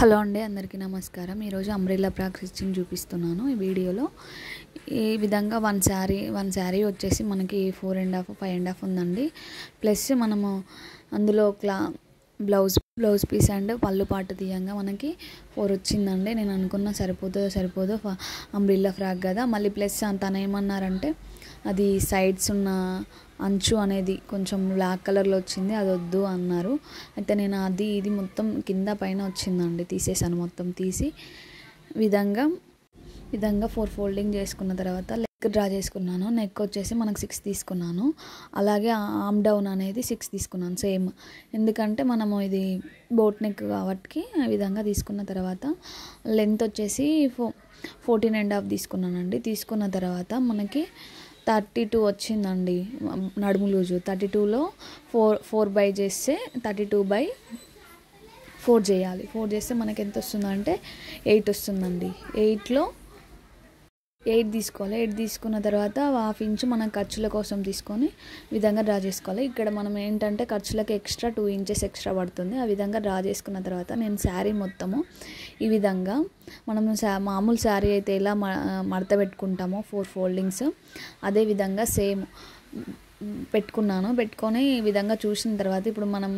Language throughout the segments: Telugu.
హలో అండి, అందరికీ నమస్కారం. ఈరోజు అంబ్రెల్లా ఫ్రాక్ స్టిచ్చింగ్ చూపిస్తున్నాను ఈ వీడియోలో. ఈ విధంగా వన్ శారీ వచ్చేసి మనకి 4.5 5.5 ఉందండి. ప్లస్ మనము అందులో బ్లౌజ్ పీస్ అండ్ పళ్ళు పాటు తీయంగా మనకి 4 వచ్చిందండి. నేను అనుకున్న సరిపోదో అంబ్రెల్లా ఫ్రాక్ కదా. మళ్ళీ ప్లస్ తను ఏమన్నారంటే అది సైడ్స్ ఉన్న అంచు అనేది కొంచెం బ్లాక్ కలర్లో వచ్చింది, అది వద్దు అన్నారు. అయితే నేను ఇది మొత్తం కింద పైన వచ్చిందండి, తీసేసాను. మొత్తం తీసి విధంగా 4 ఫోల్డింగ్ చేసుకున్న తర్వాత నెక్ డ్రా చేసుకున్నాను. నెక్ వచ్చేసి మనకు 6 తీసుకున్నాను. అలాగే ఆర్మ్ డౌన్ అనేది 6 తీసుకున్నాను సేమ్. ఎందుకంటే మనము ఇది బోట్ నెక్ కాబట్టి ఆ విధంగా తీసుకున్న తర్వాత లెంత్ వచ్చేసి 14.5 తీసుకున్నానండి. తీసుకున్న తర్వాత మనకి 32 వచ్చిందండి నడుము లూజు. 32లో 4/4 చేస్తే 32/4 చేయాలి. 4 చేస్తే మనకి ఎంత వస్తుందంటే 8 వస్తుందండి. 8లో 8 తీసుకోవాలి. 8 తీసుకున్న తర్వాత 1/2 ఇంచు మనం ఖర్చుల కోసం తీసుకొని విధంగా డ్రా చేసుకోవాలి. ఇక్కడ మనం ఏంటంటే ఖర్చులకి ఎక్స్ట్రా 2 ఇంచెస్ ఎక్స్ట్రా పడుతుంది. ఆ విధంగా డ్రా చేసుకున్న తర్వాత నేను శారీ మొత్తము ఈ విధంగా మనము మామూలు శారీ అయితే ఎలా మడత పెట్టుకుంటామో 4 ఫోల్డింగ్స్ అదే విధంగా సేమ్ పెట్టుకొని ఈ విధంగా చూసిన తర్వాత ఇప్పుడు మనం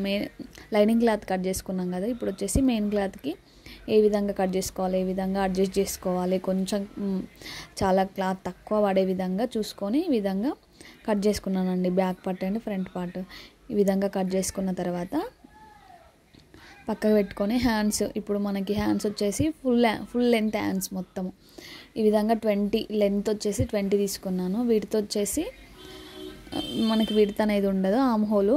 లైనింగ్ క్లాత్ కట్ చేసుకున్నాం కదా. ఇప్పుడు వచ్చేసి మెయిన్ క్లాత్కి ఏ విధంగా కట్ చేసుకోవాలి, ఏ విధంగా అడ్జస్ట్ చేసుకోవాలి, కొంచెం చాలా క్లాత్ తక్కువ పడే విధంగా చూసుకొని ఈ విధంగా కట్ చేసుకున్నానండి. Back part and front part ఈ విధంగా కట్ చేసుకున్న తర్వాత పక్కకు పెట్టుకొని హ్యాండ్స్, ఇప్పుడు మనకి హ్యాండ్స్ వచ్చేసి ఫుల్ లెంత్ హ్యాండ్స్ మొత్తం ఈ విధంగా 20 లెంత్ వచ్చేసి 20 తీసుకున్నాను. వీటితో వచ్చేసి మనకి విడత్ అనేది ఉండదు. ఆమ్ హోల్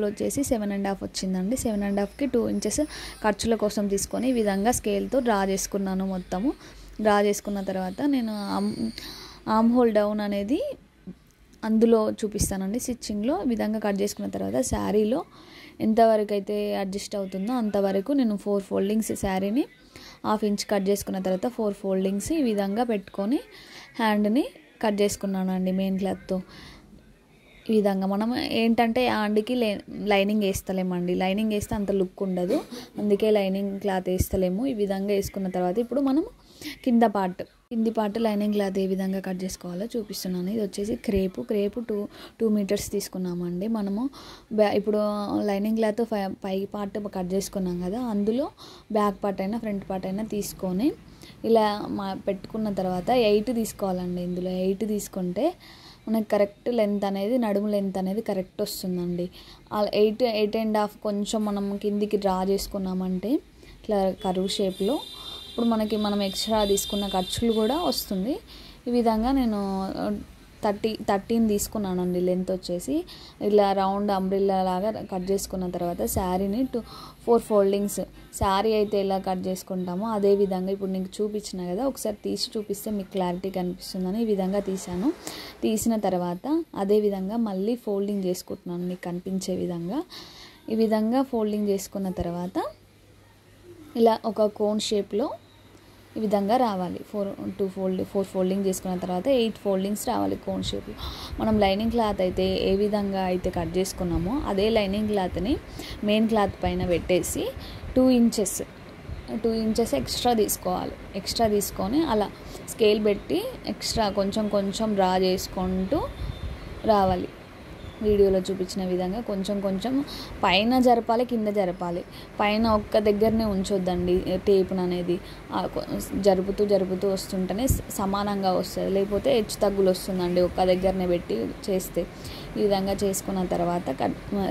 వచ్చేసి 7.5 వచ్చిందండి. 7.5కి 2 ఇంచెస్ ఖర్చుల కోసం తీసుకొని ఈ విధంగా స్కేల్తో డ్రా చేసుకున్నాను. మొత్తము డ్రా చేసుకున్న తర్వాత నేను ఆమ్ హోల్ డౌన్ అనేది అందులో చూపిస్తానండి స్టిచ్చింగ్లో. ఈ విధంగా కట్ చేసుకున్న తర్వాత శారీలో ఎంతవరకు అయితే అడ్జస్ట్ అవుతుందో అంతవరకు నేను 4 ఫోల్డింగ్స్ శారీని 1/2 ఇంచ్ కట్ చేసుకున్న తర్వాత 4 ఫోల్డింగ్స్ ఈ విధంగా పెట్టుకొని హ్యాండ్ని కట్ చేసుకున్నానండి మెయిన్ క్లాత్తో. ఈ విధంగా మనం ఏంటంటే హ్యాండ్కి లైనింగ్ వేస్తలేమండి. లైనింగ్ వేస్తే అంత లుక్ ఉండదు, అందుకే లైనింగ్ క్లాత్ వేస్తలేము. ఈ విధంగా వేసుకున్న తర్వాత ఇప్పుడు మనం కింది పార్ట్ లైనింగ్ క్లాత్ ఏ విధంగా కట్ చేసుకోవాలో చూపిస్తున్నాను. ఇది వచ్చేసి క్రేపు 2 మీటర్స్ తీసుకున్నామండి. మనము ఇప్పుడు లైనింగ్ క్లాత్ పై పార్ట్ కట్ చేసుకున్నాం కదా, అందులో బ్యాక్ పార్ట్ అయినా ఫ్రంట్ పార్ట్ అయినా తీసుకొని ఇలా పెట్టుకున్న తర్వాత 8 తీసుకోవాలండి. ఇందులో 8 తీసుకుంటే మనకి కరెక్ట్ లెంత్ అనేది నడుము లెంత్ అనేది కరెక్ట్ వస్తుందండి. 8.5 కొంచెం మనం కిందికి డ్రా చేసుకున్నామంటే ఇట్లా కర్వ్ షేప్లో ఇప్పుడు మనం ఎక్స్ట్రా తీసుకున్న ఖర్చులు కూడా వస్తుంది. ఈ విధంగా నేను 13 తీసుకున్నానండి లెంత్ వచ్చేసి. ఇలా రౌండ్ అంబ్రెల్లా లాగా కట్ చేసుకున్న తర్వాత శారీని 4 ఫోల్డింగ్స్ శారీ అయితే ఎలా కట్ చేసుకుంటామో అదే విధంగా ఇప్పుడు నీకు చూపించిన కదా, ఒకసారి తీసి చూపిస్తే మీకు క్లారిటీ కనిపిస్తుందని ఈ విధంగా తీసిన తర్వాత అదే విధంగా మళ్ళీ ఫోల్డింగ్ చేసుకుంటున్నాను మీకు కనిపించే విధంగా. ఈ విధంగా ఫోల్డింగ్ చేసుకున్న తర్వాత ఇలా ఒక కోన్ షేప్లో ఈ విధంగా రావాలి. 4 ఫోల్డింగ్ చేసుకున్న తర్వాత 8 ఫోల్డింగ్స్ రావాలి కోన్ షేప్లో. మనం లైనింగ్ క్లాత్ అయితే ఏ విధంగా అయితే కట్ చేసుకున్నామో అదే లైనింగ్ క్లాత్ని మెయిన్ క్లాత్ పైన పెట్టేసి 2 ఇంచెస్ ఎక్స్ట్రా తీసుకోవాలి. ఎక్స్ట్రా తీసుకొని అలా స్కేల్ పెట్టి ఎక్స్ట్రా కొంచెం డ్రా చేసుకుంటూ రావాలి. వీడియోలో చూపించిన విధంగా కొంచెం పైన జరపాలి, కింద జరపాలి. పైన ఒక్క దగ్గరనే ఉంచొద్దండి టేపును అనేది. జరుపుతూ వస్తుంటేనే సమానంగా వస్తుంది, లేకపోతే హెచ్చు తగ్గులు వస్తుందండి ఒక్క దగ్గరనే పెట్టి చేస్తే. ఈ విధంగా చేసుకున్న తర్వాత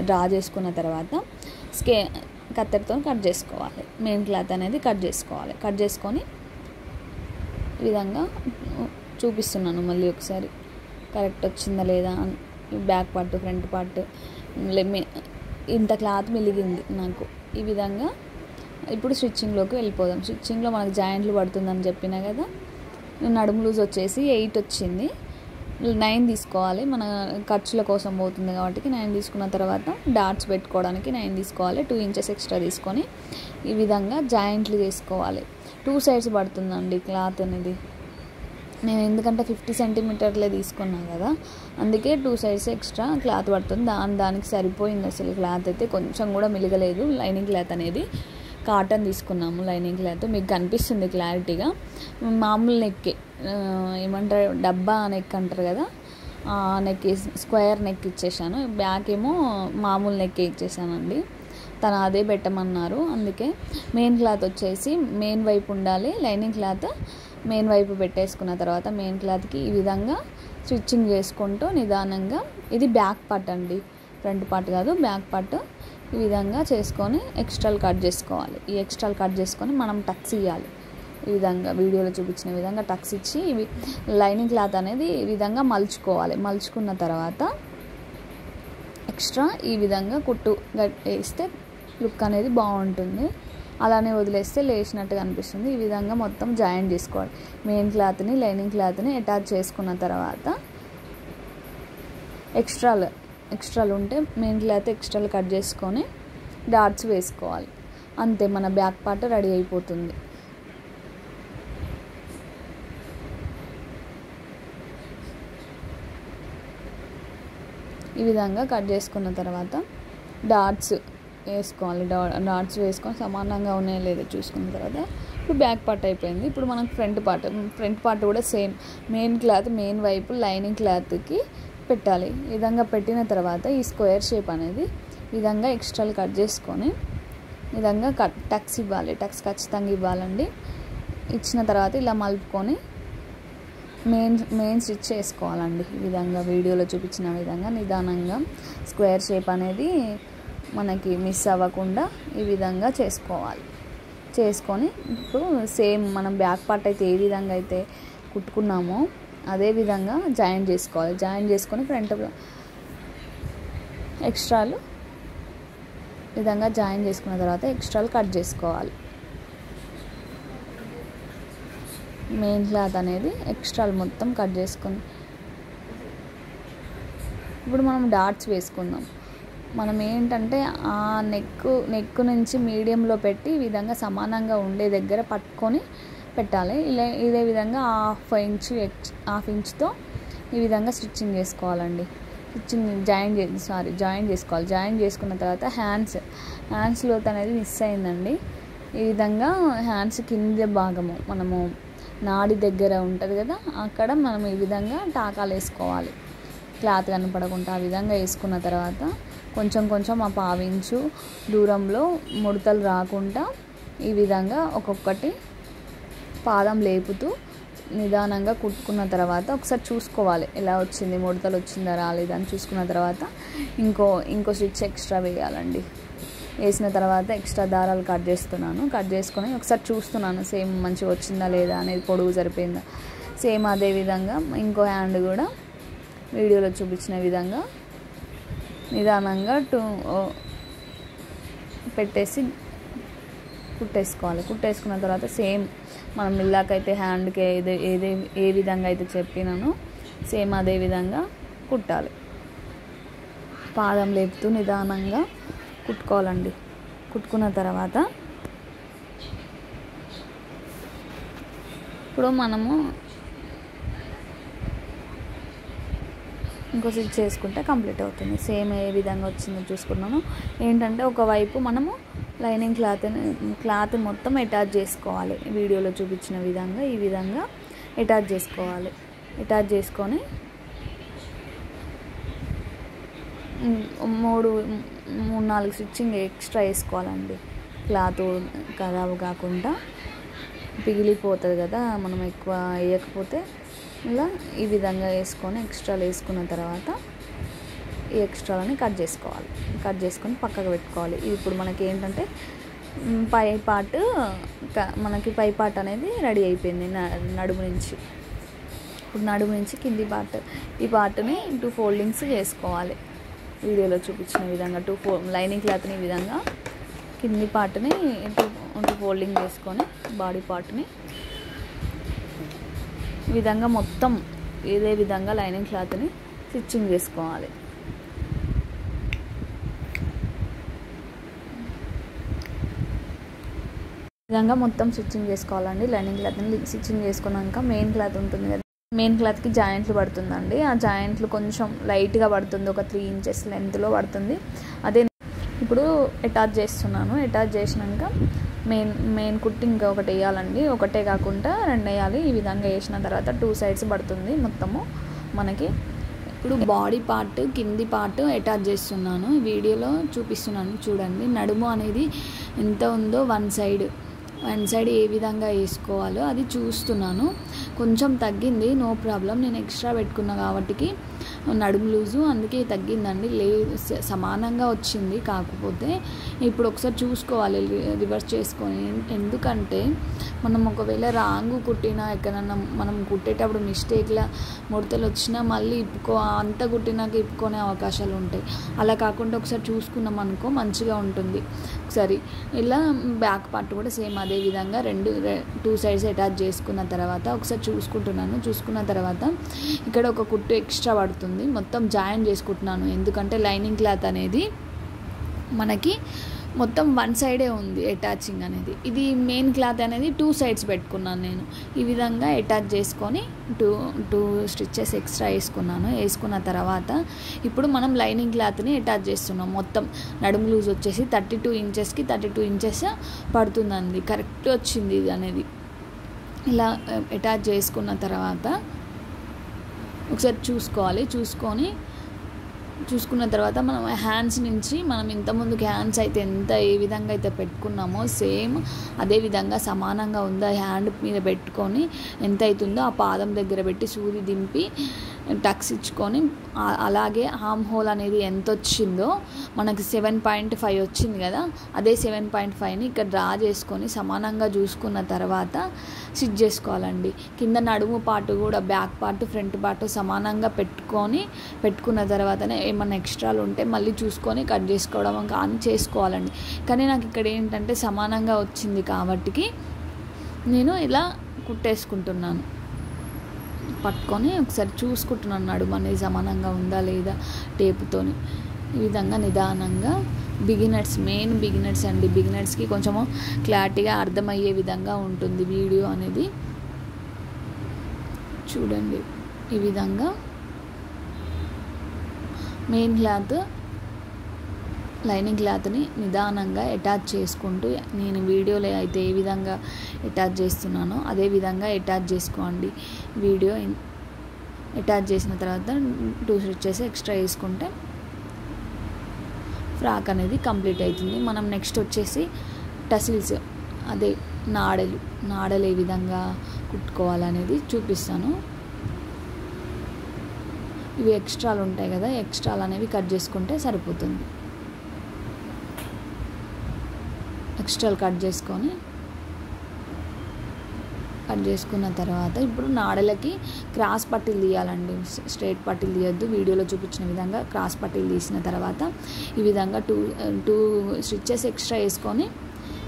డ్రా చేసుకున్న తర్వాత కత్తెరతో కట్ చేసుకోవాలి. మెయిన్ క్లాత్ అనేది కట్ చేసుకొని ఈ విధంగా చూపిస్తున్నాను మళ్ళీ ఒకసారి కరెక్ట్ వచ్చిందా లేదా. బ్యాక్ పార్ట్ ఫ్రంట్ పార్ట్ ఇంత క్లాత్ మిలిగింది నాకు. ఈ విధంగా ఇప్పుడు స్టిచ్చింగ్లోకి వెళ్ళిపోదాం. స్టిచ్చింగ్లో మనకు జాయింట్లు పడుతుందని చెప్పినా కదా. నడుము లూజ్ వచ్చేసి 8 వచ్చింది. 9 తీసుకోవాలి, మన ఖర్చుల కోసం పోతుంది కాబట్టి 9 తీసుకున్న తర్వాత డాట్స్ పెట్టుకోవడానికి 9 తీసుకోవాలి. 2 ఇంచెస్ ఎక్స్ట్రా తీసుకొని ఈ విధంగా జాయింట్లు చేసుకోవాలి. 2 సైడ్స్ పడుతుందండి క్లాత్ అనేది. నేను ఎందుకంటే 50 సెంటీమీటర్లే తీసుకున్నాను కదా, అందుకే 2 సైడ్స్ ఎక్స్ట్రా క్లాత్ పడుతుంది. దానికి సరిపోయింది. అసలు క్లాత్ అయితే కొంచెం కూడా మిలగలేదు లైనింగ్ క్లాత్ అనేది. కాటన్ తీసుకున్నాము లైనింగ్ క్లాత్. మీకు కనిపిస్తుంది క్లారిటీగా. మామూలు నెక్ ఏమంటారు, డబ్బా నెక్ అంటారు కదా, నెక్ స్క్వేర్ నెక్ ఇచ్చేసాను. బ్యాక్ ఏమో మామూలు నెక్ ఇచ్చేసానండి. తను అదే పెట్టమన్నారు. అందుకే మెయిన్ క్లాత్ వచ్చేసి మెయిన్ వైపు ఉండాలి. లైనింగ్ క్లాత్ మెయిన్ వైపు పెట్టేసుకున్న తర్వాత మెయిన్ క్లాత్కి ఈ విధంగా స్టిచ్చింగ్ చేసుకుంటూ నిదానంగా, ఇది బ్యాక్ పార్ట్ అండి, ఫ్రంట్ పార్ట్ కాదు, బ్యాక్ పార్ట్. ఈ విధంగా చేసుకొని ఎక్స్ట్రాలు కట్ చేసుకోవాలి. ఈ ఎక్స్ట్రాలు కట్ చేసుకొని మనం టక్స్ ఇవ్వాలి. ఈ విధంగా వీడియోలో చూపించిన విధంగా టక్స్ ఇచ్చి ఇవి లైనింగ్ క్లాత్ అనేది ఈ విధంగా మలుచుకోవాలి. మలుచుకున్న తర్వాత ఎక్స్ట్రా ఈ విధంగా కుట్టు వేస్తే లుక్ అనేది బాగుంటుంది. అలానే వదిలేస్తే లేచినట్టుగా అనిపిస్తుంది. ఈ విధంగా మొత్తం జాయిన్ చేసుకోవాలి. మెయిన్ క్లాత్ని లైనింగ్ క్లాత్ని అటాచ్ చేసుకున్న తర్వాత ఎక్స్ట్రాలు ఉంటే మెయిన్ క్లాత్ ఎక్స్ట్రాలు కట్ చేసుకొని డాట్స్ వేసుకోవాలి. అంతే, మన బ్యాక్ పార్ట్ రెడీ అయిపోతుంది. ఈ విధంగా కట్ చేసుకున్న తర్వాత డాట్స్ వేసుకోవాలి. డాట్స్ వేసుకొని సమానంగా ఉన్నాయో లేదో చూసుకున్న తర్వాత ఇప్పుడు బ్యాక్ పార్ట్ అయిపోయింది. ఇప్పుడు మనకు ఫ్రంట్ పార్ట్ కూడా సేమ్ మెయిన్ క్లాత్ మెయిన్ వైపు లైనింగ్ క్లాత్కి పెట్టాలి. ఈ విధంగా పెట్టిన తర్వాత ఈ స్క్వేర్ షేప్ అనేది ఈ విధంగా ఎక్స్ట్రాలు కట్ చేసుకొని ఈ విధంగా టక్స్ ఇవ్వాలి. టక్స్ ఖచ్చితంగా ఇవ్వాలండి. ఇచ్చిన తర్వాత ఇలా మలుపుకొని మెయిన్ స్టిచ్ చేసుకోవాలండి. ఈ విధంగా వీడియోలో చూపించిన విధంగా నిదానంగా స్క్వేర్ షేప్ అనేది మనకి మిస్ అవ్వకుండా ఈ విధంగా చేసుకోవాలి. చేసుకొని ఇప్పుడు సేమ్ మనం బ్యాక్ పార్ట్ అయితే ఏ విధంగా అయితే కుట్టుకున్నామో అదే విధంగా జాయిన్ చేసుకోవాలి. జాయిన్ చేసుకొని ఫ్రంట్ ఎక్స్ట్రాలు విధంగా జాయిన్ చేసుకున్న తర్వాత ఎక్స్ట్రాలు కట్ చేసుకోవాలి. మెయిన్ క్లాత్ అనేది ఎక్స్ట్రాలు మొత్తం కట్ చేసుకొని ఇప్పుడు మనం డాట్స్ వేసుకుందాం. మనం ఏంటంటే ఆ నెక్ నుంచి మీడియంలో పెట్టి ఈ విధంగా సమానంగా ఉండే దగ్గర పట్టుకొని పెట్టాలి. ఇదే విధంగా హాఫ్ ఇంచ్తో ఈ విధంగా స్టిచ్చింగ్ చేసుకోవాలండి. జాయిన్ చేసుకోవాలి. జాయిన్ చేసుకున్న తర్వాత హ్యాండ్స్ లోత్ అనేది మిస్ అయిందండి. ఈ విధంగా హ్యాండ్స్ కింద భాగము మనము నాడి దగ్గర ఉంటుంది కదా, అక్కడ మనం ఈ విధంగా టాకాలు వేసుకోవాలి. క్లాత్ కనపడకుండా ఆ విధంగా వేసుకున్న తర్వాత కొంచెం ఆ పావించు దూరంలో ముడతలు రాకుండా ఈ విధంగా ఒక్కొక్కటి పాదం లేపుతూ నిదానంగా కుట్టుకున్న తర్వాత ఒకసారి చూసుకోవాలి ఎలా వచ్చింది, ముడతలు వచ్చిందా రాలేదా అని చూసుకున్న తర్వాత ఇంకో స్టిచ్ ఎక్స్ట్రా వేయాలండి. వేసిన తర్వాత ఎక్స్ట్రా దారాలు కట్ చేసుకొని ఒకసారి చూస్తున్నాను సేమ్ మంచిగా వచ్చిందా లేదా అనేది, పొడుగు సరిపోయిందా. సేమ్ అదే విధంగా ఇంకో హ్యాండ్ కూడా వీడియోలో చూపించిన విధంగా నిదానంగా పెట్టేసి కుట్టేసుకోవాలి. కుట్టేసుకున్న తర్వాత సేమ్ మనం ఇలాకైతే హ్యాండ్కి ఏ విధంగా అయితే చెప్పినానో సేమ్ అదే విధంగా కుట్టాలి. పాదం లేపుతూ నిదానంగా కుట్టుకోవాలండి. కుట్టుకున్న తర్వాత ఇప్పుడు మనము ఇంకో స్టిచ్ చేసుకుంటే కంప్లీట్ అవుతుంది. సేమ్ ఏ విధంగా వచ్చిందో చూసుకున్నాను. ఏంటంటే ఒకవైపు మనము లైనింగ్ క్లాత్ మొత్తం అటాచ్ చేసుకోవాలి. వీడియోలో చూపించిన విధంగా ఈ విధంగా అటాచ్ చేసుకోవాలి. అటాచ్ చేసుకొని 3-4 స్టిచ్చింగ్ ఎక్స్ట్రా వేసుకోవాలండి. క్లాత్ ఖరాబ్ కాకుండా పిగిలిపోతుంది కదా మనం ఎక్కువ వేయకపోతే. ఇలా ఈ విధంగా వేసుకొని ఎక్స్ట్రాలు వేసుకున్న తర్వాత ఈ ఎక్స్ట్రాలని కట్ చేసుకోవాలి. కట్ చేసుకొని పక్కకు పెట్టుకోవాలి. ఇప్పుడు మనకి ఏంటంటే పై పార్ట్ అనేది రెడీ అయిపోయింది నడుము నుంచి. ఇప్పుడు నడుము నుంచి కింది పార్ట్, ఈ పార్ట్ని 2 ఫోల్డింగ్స్ చేసుకోవాలి. వీడియోలో చూపించిన విధంగా లైనింగ్ క్లాత్ని ఈ విధంగా కింది పార్ట్ని 2 ఫోల్డింగ్ చేసుకొని బాడీ పార్ట్ని ఈ విధంగా మొత్తం ఇదే విధంగా లైనింగ్ క్లాత్ని స్టిచ్చింగ్ చేసుకోవాలి. విధంగా మొత్తం స్టిచ్చింగ్ చేసుకోవాలండి. లైనింగ్ క్లాత్ని స్టిచ్చింగ్ చేసుకున్నాక మెయిన్ క్లాత్ ఉంటుంది కదా, మెయిన్ క్లాత్కి జాయింట్లు పడుతుందండి. ఆ జాయింట్లు కొంచెం లైట్గా పడుతుంది, ఒక 3 ఇంచెస్ లెంత్లో పడుతుంది. అదే ఇప్పుడు అటాచ్ చేస్తున్నాను. అటాచ్ చేసినాక మెయిన్ కుట్టు ఇంకొకటి వేయాలండి, ఒకటే కాకుండా 2 వేయాలి. ఈ విధంగా వేసిన తర్వాత 2 సైడ్స్ పడుతుంది మొత్తము మనకి. ఇప్పుడు బాడీ పార్ట్ కింది పార్ట్ అటాచ్ చేస్తున్నాను, వీడియోలో చూపిస్తున్నాను చూడండి. నడుము అనేది ఎంత ఉందో వన్ సైడ్ ఏ విధంగా వేసుకోవాలో అది చూస్తున్నాను. కొంచెం తగ్గింది, నో ప్రాబ్లం, నేను ఎక్స్ట్రా పెట్టుకున్నా కాబట్టి నడుము లూజు అందుకే తగ్గిందండి, సమానంగా వచ్చింది. కాకపోతే ఇప్పుడు ఒకసారి చూసుకోవాలి రివర్స్ చేసుకొని, ఎందుకంటే మనం ఒకవేళ రాంగు కుట్టినా ఎక్కడన్నా మనం కుట్టేటప్పుడు మిస్టేక్లా ముడతలు వచ్చినా మళ్ళీ అంత కుట్టినాక ఇప్పుకునే అవకాశాలు ఉంటాయి. అలా కాకుండా ఒకసారి చూసుకున్నాం అనుకో మంచిగా ఉంటుంది. ఒకసారి ఇలా బ్యాక్ పార్ట్ కూడా సేమ్ అదే విధంగా 2 సైడ్స్ అటాచ్ చేసుకున్న తర్వాత ఒకసారి చూసుకున్న తర్వాత ఇక్కడ ఒక కుట్టు ఎక్స్ట్రా పడుతుంది, మొత్తం జాయిన్ చేసుకుంటున్నాను. ఎందుకంటే లైనింగ్ క్లాత్ అనేది మనకి మొత్తం వన్ సైడే ఉంది అటాచింగ్ అనేది. ఇది మెయిన్ క్లాత్ అనేది 2 సైడ్స్ పెట్టుకున్నాను నేను. ఈ విధంగా అటాచ్ చేసుకొని 2 స్టిచ్చెస్ ఎక్స్ట్రా వేసుకున్న తర్వాత ఇప్పుడు మనం లైనింగ్ క్లాత్ని అటాచ్ చేస్తున్నాం. మొత్తం నడుము లూజ్ వచ్చేసి 32 ఇంచెస్కి 32 ఇంచెస్ పడుతుందండి, కరెక్ట్ వచ్చింది ఇది అనేది. ఇలా అటాచ్ చేసుకున్న తర్వాత ఒకసారి చూసుకున్న తర్వాత మనం హ్యాండ్స్ నుంచి మనం ఇంతకుముందుకు హ్యాండ్స్ అయితే ఏ విధంగా అయితే పెట్టుకున్నామో సేమ్ అదే విధంగా సమానంగా ఉందో హ్యాండ్ మీద పెట్టుకొని ఎంత అవుతుందో ఆ పాదం దగ్గర పెట్టి సూది దింపి టక్స్ ఇచ్చుకొని, అలాగే ఆర్మ్ హోల్ అనేది ఎంత వచ్చిందో మనకి 7.5 వచ్చింది కదా, అదే 7.5ని ఇక్కడ డ్రా చేసుకొని సమానంగా చూసుకున్న తర్వాత స్టిచ్ చేసుకోవాలండి. కింద నడుము పార్ట్ కూడా బ్యాక్ పార్ట్ ఫ్రంట్ పార్ట్ సమానంగా పెట్టుకున్న తర్వాతనే ఏమన్నా ఎక్స్ట్రాలు ఉంటే మళ్ళీ చూసుకొని కట్ చేసుకోవడం కానీ చేసుకోవాలండి. కానీ నాకు ఇక్కడ ఏంటంటే సమానంగా వచ్చింది కాబట్టి నేను ఇలా కుట్టేసుకుంటున్నాను. పట్టుకొని ఒకసారి చూసుకుంటున్నాను నడుము అనేది సమానంగా ఉందా లేదా టేపుతోని. ఈ విధంగా నిదానంగా మెయిన్ బిగినర్స్ అండి, బిగినర్స్కి కొంచెము క్లారిటీగా అర్థమయ్యే విధంగా ఉంటుంది వీడియో అనేది. చూడండి ఈ విధంగా మెయిన్ క్లాత్ లైనింగ్ క్లాత్ని నిదానంగా అటాచ్ చేసుకుంటూ, నేను వీడియోలో అయితే ఏ విధంగా అటాచ్ చేస్తున్నానో అదే విధంగా అటాచ్ చేసుకోండి. వీడియో అటాచ్ చేసిన తర్వాత 2 స్టిచెస్ ఎక్స్ట్రా వేసుకుంటే ఫ్రాక్ అనేది కంప్లీట్ అవుతుంది. మనం నెక్స్ట్ వచ్చేసి టసిల్స్, అదే నాడలు ఏ విధంగా కుట్టుకోవాలనేది చూపిస్తాను. ఇవి ఎక్స్ట్రాలు ఉంటాయి కదా, ఎక్స్ట్రాలు అనేవి కట్ చేసుకుంటే సరిపోతుంది. ఎక్స్ట్రాలు కట్ చేసుకున్న తర్వాత ఇప్పుడు నాడలకి క్రాస్ పట్టీలు తీయాలండి, స్ట్రైట్ పట్టీలు తీయద్దు. వీడియోలో చూపించిన విధంగా క్రాస్ పట్టీలు తీసిన తర్వాత ఈ విధంగా 2 స్టిచెస్ ఎక్స్ట్రా వేసుకొని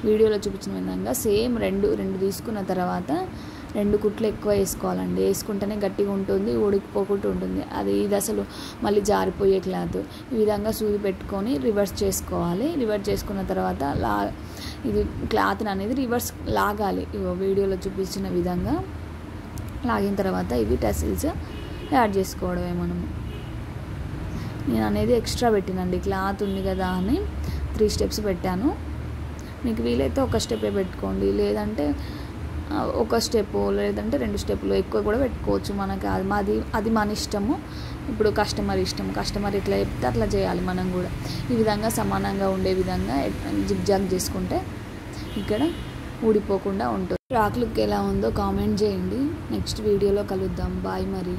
వీడియోలో చూపించిన విధంగా సేమ్ 2 తీసుకున్న తర్వాత 2 కుట్లు ఎక్కువ వేసుకోవాలండి. వేసుకుంటేనే గట్టిగా ఉంటుంది, ఊడికిపోకుండా ఉంటుంది. ఇది అసలు మళ్ళీ జారిపోయే క్లాత్. ఈ విధంగా సూది పెట్టుకొని రివర్స్ చేసుకోవాలి. రివర్స్ చేసుకున్న తర్వాత ఇది క్లాత్ అనేది రివర్స్ లాగాలి. వీడియోలో చూపించిన విధంగా లాగిన తర్వాత ఇవి టసిల్స్ యాడ్ చేసుకోవడమే మనము. నేను అనేది ఎక్స్ట్రా పెట్టినండి, క్లాత్ ఉంది కదా అని 3 స్టెప్స్ పెట్టాను. మీకు వీలైతే ఒక స్టెప్పే పెట్టుకోండి, లేదంటే ఒక స్టెప్ లేదంటే 2 స్టెప్పులు ఎక్కువ కూడా పెట్టుకోవచ్చు. మనకి అది మన ఇష్టము. ఇప్పుడు కస్టమర్ ఎట్లా చెప్తే అట్లా చేయాలి మనం కూడా. ఈ విధంగా సమానంగా ఉండే విధంగా జిగ్జాగ్ చేసుకుంటే ఇక్కడ ఊడిపోకుండా ఉంటుంది. ఫ్రాక్ లుక్ ఎలా ఉందో కామెంట్ చేయండి. నెక్స్ట్ వీడియోలో కలుద్దాం. బాయ్ మరి.